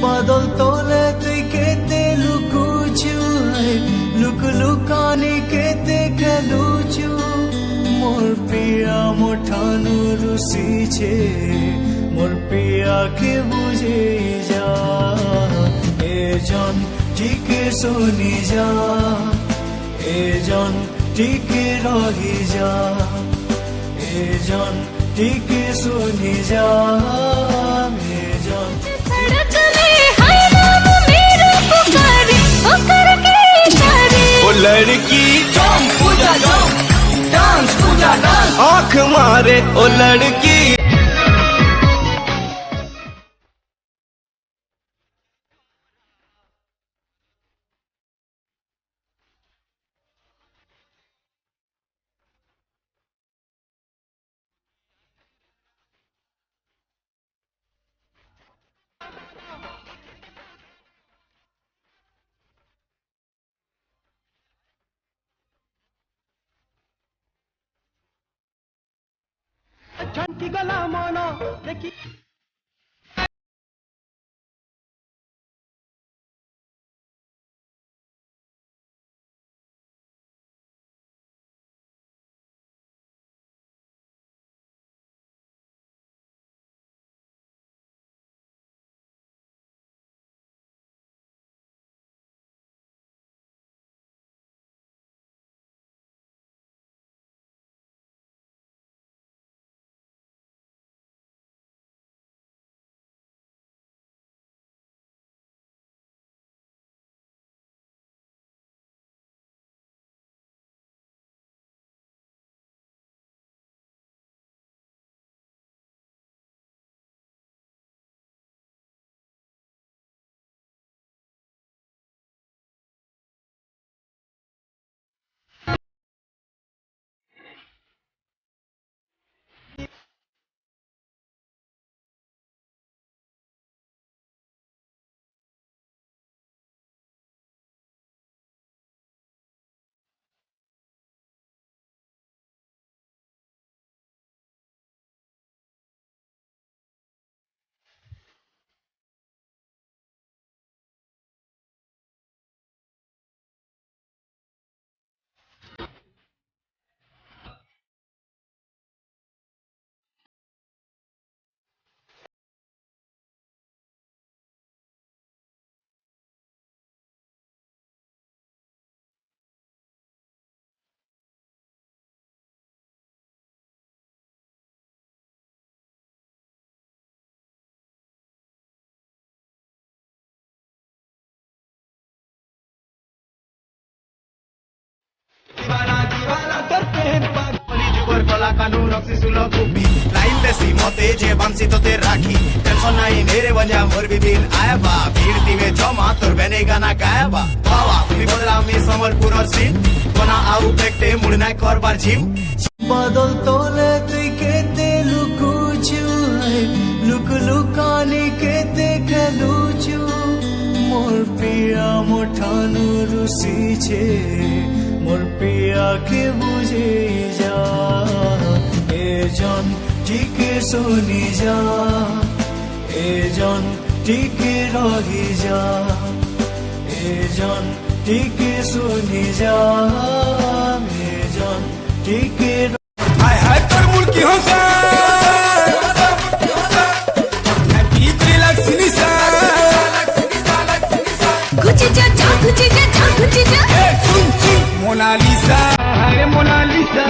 बादल तोले तुई केते लुकुचु लुक लुकानी केते खेलुचु मोर पिया मोठानु रुसी छे मोर पिया के बुझे जा एजन टिके सुनी जा एजन टिके रही जा एजन टिके सुनी जा एजन सड़क में हाय नाम मेरा पुकारे ओ करके इशारे वो लड़की डांस पूजा डांस आँख मारे ओ लड़की झंटी गला मानो देखी मते जे बंसी तो ते राखी टेंशन नहीं मेरे वंजा मोर भी दिन आया बा भीड़ दिवे जमा तोर बने गाना गाया बा बाबा मी बदला मी समरपुर और सीन कोना आउ फेक्टे मुड़ना करबार जिम बादल तोले तुई केते लुकुचु लुक लुकानी केते खेलुचु मोर पिया मोठानु रुसी छे मोर पिया के बुझे जा एजन टिके सुनी जा एजन टिके रही जा एजन टिके सुनी जा एजन टिके हाय हाय कर मुल्की होसा हैप्पी रिलैक्स निसा गुची जा गुची जा गुची जा सुन मोनालिसा अरे मोनालिसा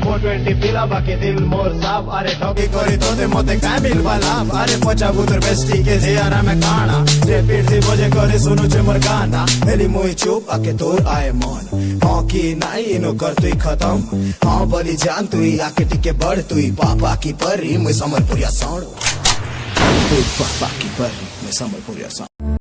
मोर 20 पिला बाकी दिल मोर साफ अरे ठोकी करी तो दे मते काय मिल वाला अरे पचा बुतर बेस्टी के जे आरा में काना रे पीठ दी बजे करे सुनु छे मोर गाना हेली मोई चुप आके तोर आए मन हां की नाई इनो कर तुई खत्म हां बोली जान तुई आके टिके बढ़ तुई पापा की परी मुई समरपुरिया साणो तुई पापा की परी में संबलपुरिया सॉन्ग।